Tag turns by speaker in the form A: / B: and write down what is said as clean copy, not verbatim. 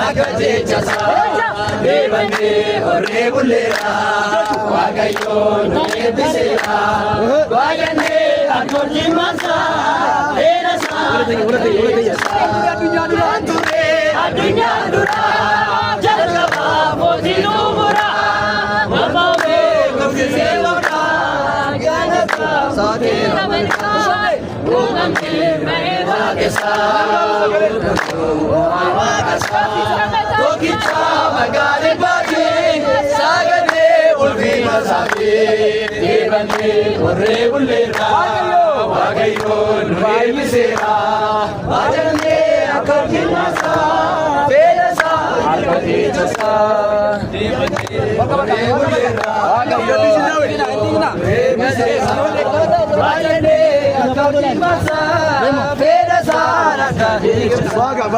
A: Akajechasa, Devane, Orebulera, Wagayon, Ebisera, Wagane, Akojimasa, Erasa, Adunya Dura, Jalgava, Mozinumura, Mamawe, Gusevora, Ganaka, Sadira, Ugamke, Meva Kesa, Avagasa, Tokicha, Magale Baki, Sagade, Ulvima Sabi, Devane, Orebulera, Wagayon, Ebisera, Wagane, Akojimasa, Erasa, Akajechasa, Devane, Orebulera, Wagane, Akojimasa, Erasa, Akajechasa.